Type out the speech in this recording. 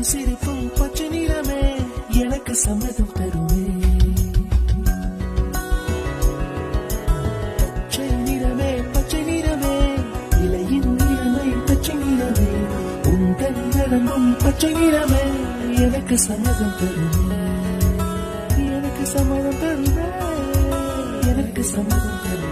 சிரிப்பும் பச்சை நிறமே எனக்கு சம்மதம் தருமே. பச்சை நிறமே பச்சை நிறமே இலையின் நிறமை பச்சை நிறமே உங்கள் நடமும் பச்சை நிறமே எனக்கு சம்மதம் தருமே. எனக்கு சம்மதம் தருமே. எனக்கு சம்மதம் தருமே.